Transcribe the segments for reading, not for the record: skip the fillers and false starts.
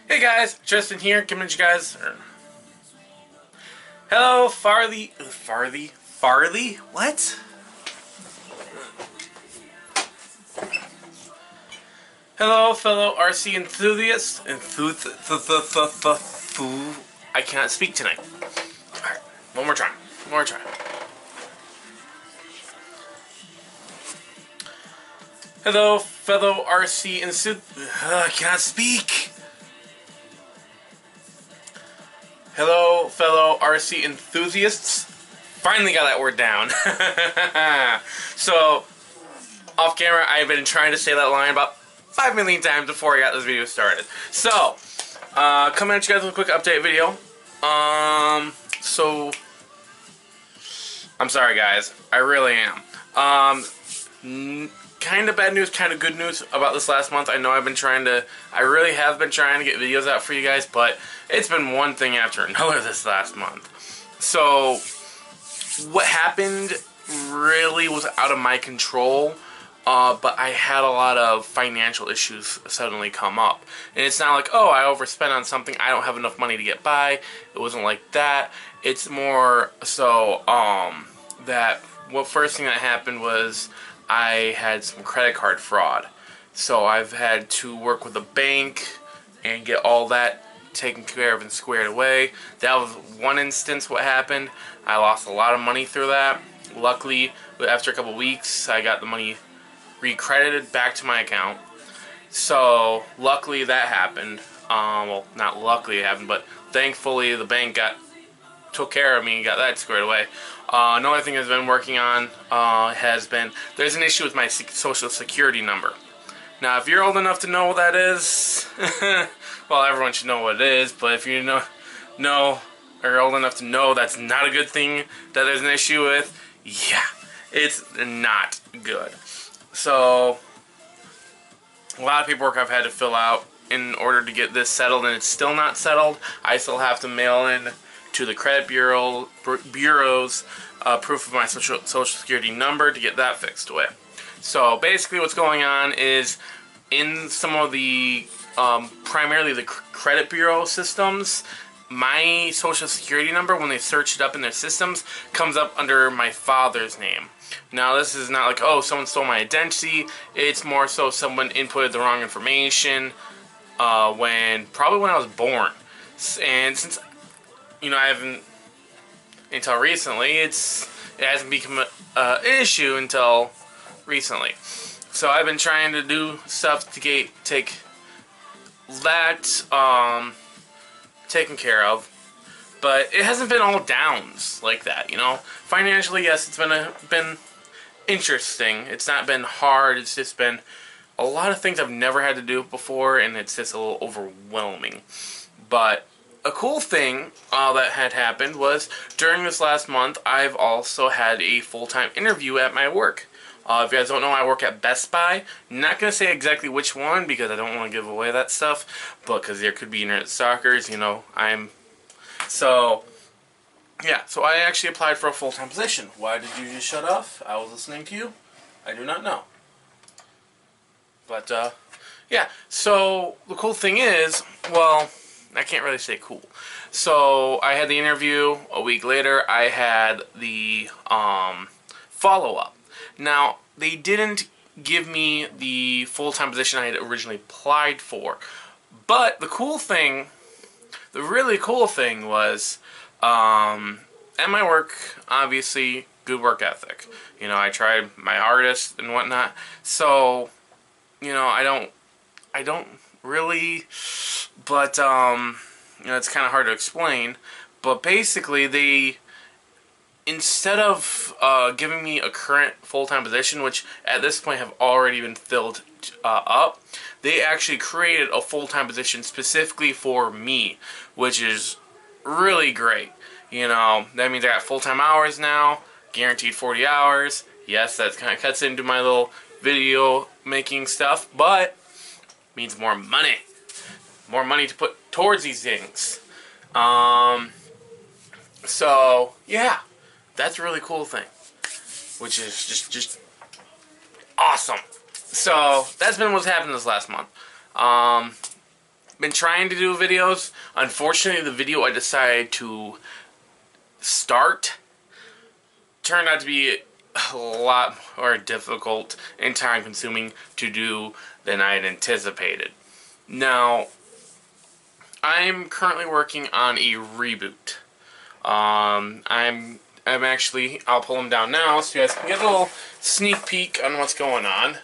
Hey guys, Tristan here, coming at you guys. Hello, Farley? What? Hello, fellow RC enthusiasts. I cannot speak tonight. Alright, one more try. One more try. Hello, fellow RC enthusiasts. I cannot speak. Hello, fellow RC enthusiasts. Finally got that word down. So, off camera, I've been trying to say that line about 5 million times before I got this video started. So, coming at you guys with a quick update video. I'm sorry guys, I really am. Kind of bad news, kind of good news about this last month. I know I really have been trying to get videos out for you guys, but it's been one thing after another this last month. So, what happened really was out of my control, but I had a lot of financial issues suddenly come up. And it's not like, oh, I overspent on something, I don't have enough money to get by. It wasn't like that. It's more so, first thing that happened was I had some credit card fraud. So I've had to work with a bank and get all that taken care of and squared away. That was one instance what happened. I lost a lot of money through that. Luckily, after a couple weeks, I got the money recredited back to my account. So luckily that happened. Well, not luckily it happened, but thankfully the bank took care of me and got that squared away. Another thing I've been working on has been, there's an issue with my social security number. Now, if you're old enough to know what that is, well, everyone should know what it is, but if you know or old enough to know that's not a good thing that there's an issue with, yeah, it's not good. So, a lot of paperwork I've had to fill out in order to get this settled, and it's still not settled. I still have to mail in to the credit bureaus proof of my social security number to get that fixed away. So basically what's going on is in some of the primarily the credit bureau systems, my social security number, when they search it up in their systems, comes up under my father's name. Now this is not like, oh, someone stole my identity. It's more so someone inputted the wrong information probably when I was born. And since I haven't, until recently, it hasn't become an issue until recently. So I've been trying to do stuff to take that taken care of, but it hasn't been all downs like that. Financially, yes, it's been interesting. It's not been hard. It's just been a lot of things I've never had to do before, and it's just a little overwhelming. But a cool thing that had happened was during this last month, I've also had a full-time interview at my work. If you guys don't know, I work at Best Buy. I'm not going to say exactly which one because I don't want to give away that stuff, but because there could be internet stalkers, So, yeah, so I actually applied for a full-time position. Why did you just shut off? I was listening to you. I do not know. But, yeah, so the cool thing is, well, I can't really say cool. So I had the interview. A week later, I had the follow-up. Now, they didn't give me the full-time position I had originally applied for. But the really cool thing was, at my work, obviously, good work ethic. I tried my hardest and whatnot. So, I don't really, but it's kind of hard to explain. But basically, instead of giving me a current full-time position, which at this point have already been filled up, they actually created a full-time position specifically for me, which is really great. That means I got full-time hours now, guaranteed 40 hours. Yes, that kind of cuts into my little video making stuff, but means more money. More money to put towards these things. So, yeah. That's a really cool thing. Which is just awesome. So, that's been what's happened this last month. been trying to do videos. Unfortunately, the video I decided to start turned out to be a lot more difficult and time consuming to do than I had anticipated. Now, I'm currently working on a reboot. I'm actually, I'll pull them down now so you guys can get a little sneak peek on what's going on.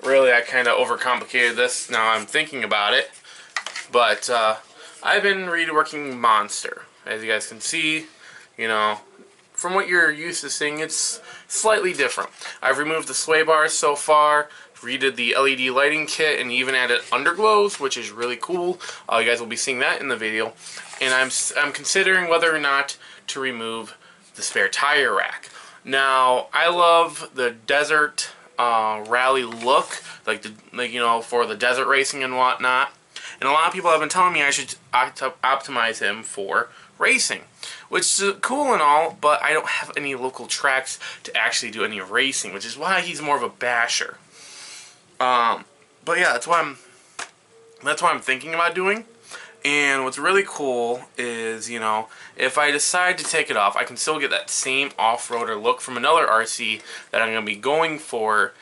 Really, I kind of overcomplicated this now I'm thinking about it. But I've been reworking Monster. As you guys can see, you know, from what you're used to seeing, it's slightly different. I've removed the sway bars so far, redid the LED lighting kit, and even added underglows, which is really cool. You guys will be seeing that in the video. And I'm considering whether or not to remove the spare tire rack. Now, I love the desert rally look, like you know, for the desert racing and whatnot. And a lot of people have been telling me I should optimize him for racing, which is cool and all, but I don't have any local tracks to actually do any racing, which is why he's more of a basher. But yeah, that's what I'm thinking about doing. And what's really cool is, you know, if I decide to take it off, I can still get that same off-roader look from another RC that I'm going to be going for.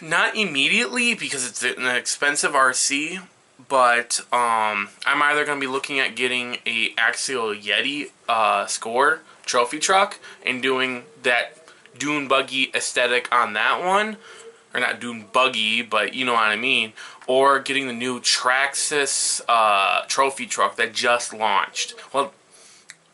Not immediately, because it's an expensive RC, but I'm either going to be looking at getting a Axial Yeti Score trophy truck and doing that dune buggy aesthetic on that one. Or not dune buggy, but you know what I mean. Or getting the new Traxxas trophy truck that just launched. Well,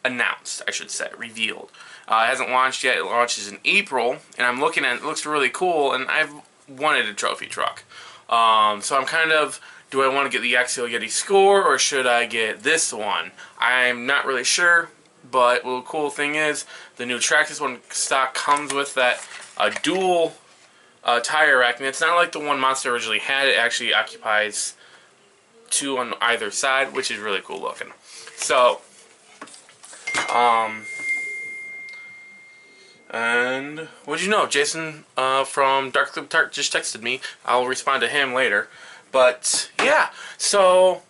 announced, I should say, revealed. It hasn't launched yet. It launches in April, and I'm looking at it. It looks really cool, and I've wanted a trophy truck. So I'm kind of, do I want to get the Axial Yeti Score, or should I get this one? I'm not really sure, but the cool thing is, the new Traxxas one stock comes with that dual tire rack, and it's not like the one Monster originally had. It actually occupies two on either side, which is really cool looking. So, and what'd you know? Jason from Dark Club Tart just texted me. I'll respond to him later. But yeah, so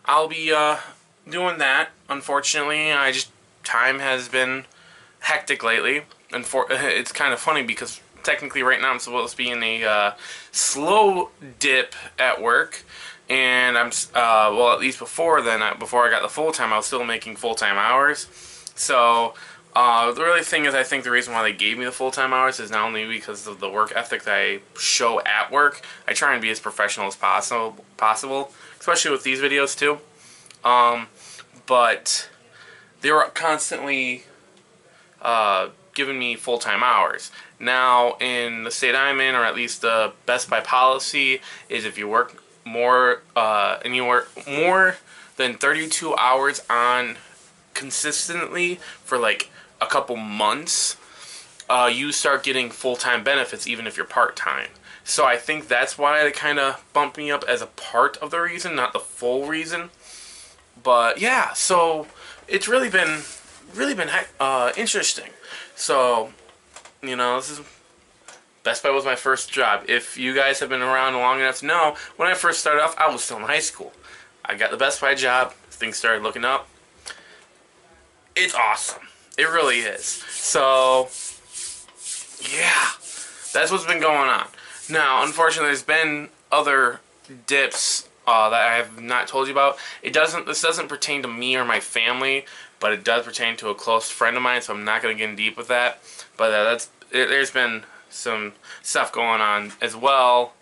I'll be doing that. Unfortunately, time has been hectic lately, and it's kind of funny because technically right now I'm supposed to be in a slow dip at work, and I'm well, at least before then, before I got the full-time, I was still making full-time hours. So the really thing is, I think the reason why they gave me the full-time hours is not only because of the work ethic that I show at work. I try and be as professional as possible, especially with these videos too. But they were constantly giving me full-time hours. Now, in the state I'm in, or at least the Best Buy policy, is if you work more than 32 hours on consistently for like a couple months, you start getting full-time benefits even if you're part-time. So I think that's why they kind of bumped me up as a part of the reason, not the full reason. But yeah, so it's really been interesting. So, you know, this is Best Buy was my first job. If you guys have been around long enough to know, when I first started off, I was still in high school. I got the Best Buy job. Things started looking up. It's awesome. It really is. So, yeah, that's what's been going on. Now, unfortunately, there's been other dips that I have not told you about. This doesn't pertain to me or my family, but it does pertain to a close friend of mine, so I'm not going to get in deep with that. But there's been some stuff going on as well,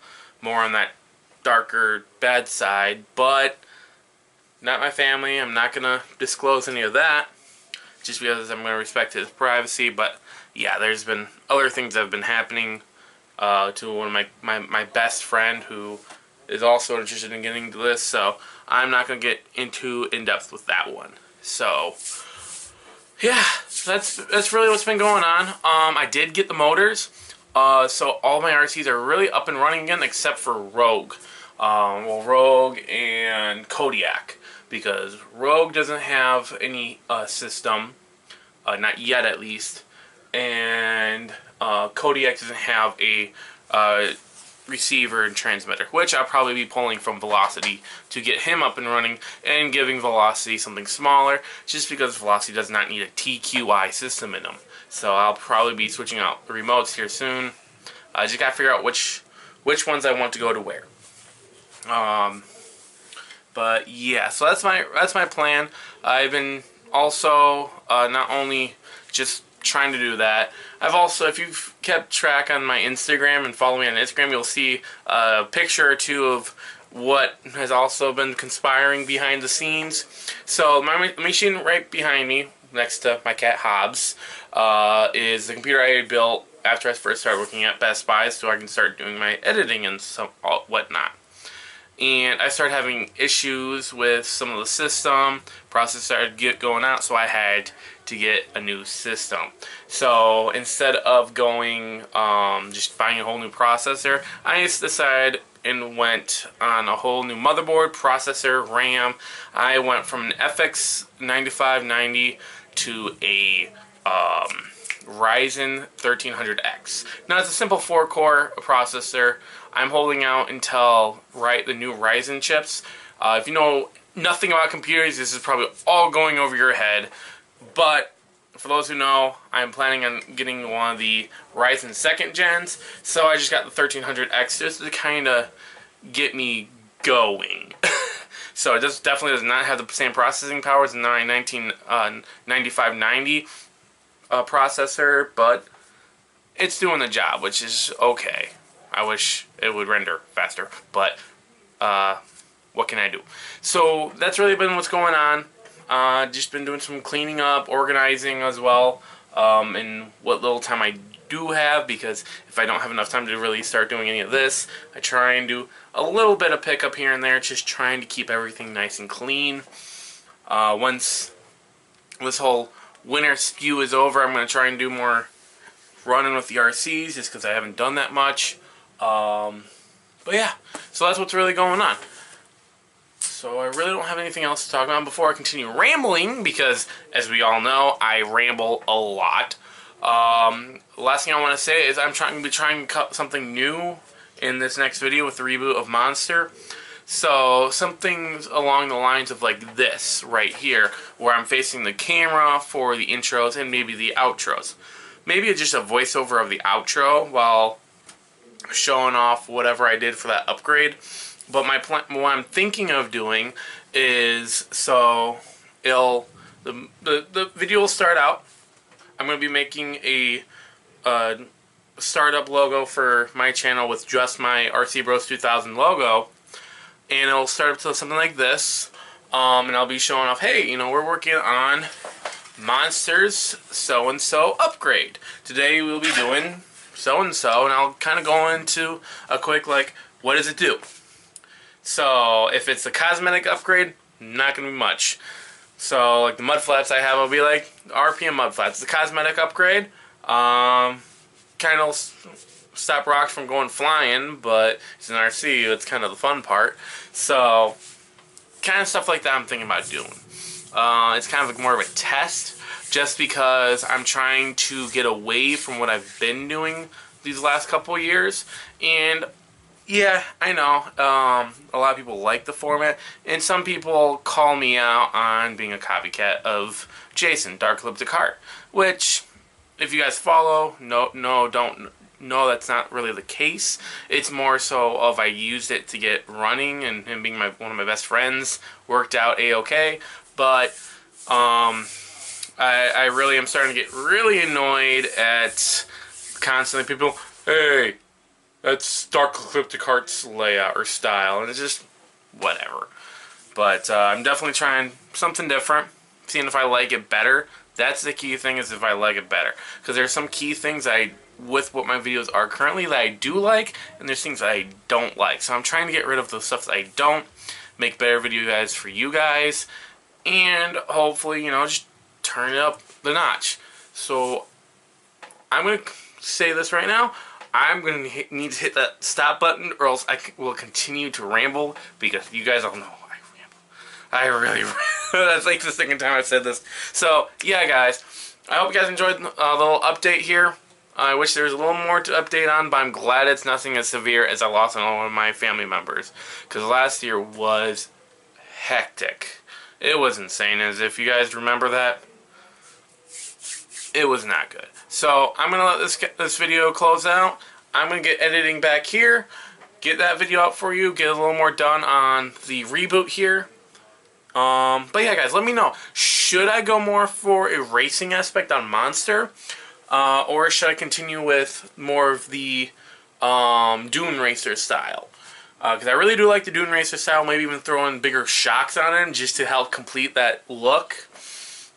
more on that darker, bad side, but not my family. I'm not going to disclose any of that, just because I'm going to respect his privacy. But yeah, there's been other things that have been happening to one of my best friend who is also interested in getting into this, so I'm not going to get into in-depth with that one. So yeah, that's really what's been going on. I did get the motors, so all my RCs are really up and running again, except for Rogue. Well, Rogue and Kodiak, because Rogue doesn't have any system, not yet at least, and Kodiak doesn't have a receiver and transmitter, which I'll probably be pulling from Velocity to get him up and running, and giving Velocity something smaller, just because Velocity does not need a TQI system in them. So I'll probably be switching out the remotes here soon. I just gotta figure out which ones I want to go to where. But yeah, so that's my plan. I've been also not only just trying to do that, I've also, if you've kept track on my Instagram and follow me on Instagram, you'll see a picture or two of what has also been conspiring behind the scenes. So my machine right behind me, next to my cat Hobbs, is the computer I built after I first started working at Best Buy, so I can start doing my editing and some whatnot. And I started having issues with some of the system. Process started going out, so I had to get a new system. So instead of going just buying a whole new processor, I just decided and went on a whole new motherboard, processor, RAM. I went from an FX 9590 to a Ryzen 1300X. Now it's a simple 4-core processor. I'm holding out until the new Ryzen chips. If you know nothing about computers, this is probably all going over your head. But for those who know, I'm planning on getting one of the Ryzen 2nd gens. So I just got the 1300X just to kind of get me going. So it definitely does not have the same processing power as the 9590 processor, but it's doing the job, which is okay. I wish it would render faster, but what can I do? So that's really been what's going on. Just been doing some cleaning up, organizing as well, in what little time I do have, because if I don't have enough time to really start doing any of this, I try and do a little bit of pickup here and there, just trying to keep everything nice and clean. Once this whole winter spew is over, I'm going to try and do more running with the RCs, just because I haven't done that much. But yeah, so that's what's really going on. So I really don't have anything else to talk about before I continue rambling, because as we all know, I ramble a lot. Last thing I want to say is I'm trying to cut something new in this next video with the reboot of Monster. So something along the lines of like this right here, where I'm facing the camera for the intros and maybe the outros. Maybe it's just a voiceover of the outro while showing off whatever I did for that upgrade. But what I'm thinking of doing is, so the video will start out. I'm going to be making a startup logo for my channel with just my RC Bros 2000 logo, and it'll start up to something like this. And I'll be showing off, hey, you know, we're working on Monsters so-and-so upgrade. Today we'll be doing so-and-so, and I'll kind of go into a quick, like, what does it do? So, if it's a cosmetic upgrade, not going to be much. So, like the mud flaps I have, I'll be like, RPM mud flaps. It's a cosmetic upgrade. Kind of stop rocks from going flying, but it's an RC, it's kind of the fun part. So, kind of stuff like that I'm thinking about doing. It's kind of like more of a test, just because I'm trying to get away from what I've been doing these last couple of years. And yeah, I know, a lot of people like the format, and some people call me out on being a copycat of Jason, Dark Elliptic Heart, which, if you guys follow, don't know, that's not really the case. It's more so of I used it to get running, and him being one of my best friends worked out a-okay, but I really am starting to get really annoyed at constantly people, hey, that's Dark Elliptic Heart's layout or style, and it's just whatever. But I'm definitely trying something different, seeing if I like it better. That's the key thing, is if I like it better. Because there's some key things with what my videos are currently that I do like, and there's things that I don't like. So I'm trying to get rid of the stuff that I don't, make better video guys for you guys, and hopefully, you know, just turn it up the notch. So I'm going to say this right now. I'm going to need to hit that stop button, or else I will continue to ramble, because you guys all know I ramble. I really that's like the second time I've said this. So, yeah, guys. I hope you guys enjoyed the little update here. I wish there was a little more to update on, but I'm glad it's nothing as severe as I lost one of my family members. Because last year was hectic. It was insane. As if you guys remember that, it was not good. So I'm going to let this video close out. I'm going to get editing back here. Get that video out for you. Get a little more done on the reboot here. But yeah, guys, let me know. Should I go more for a racing aspect on Monster? Or should I continue with more of the Dune Racer style? Because I really do like the Dune Racer style. Maybe even throw in bigger shocks on it just to help complete that look.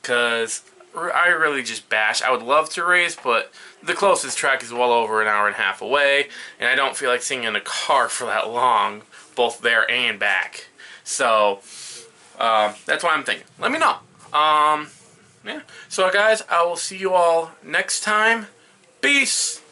Because I really just bash. I would love to race, but the closest track is well over an hour and a half away. And I don't feel like sitting in a car for that long, both there and back. So that's what I'm thinking. Let me know. Yeah. So guys, I will see you all next time. Peace.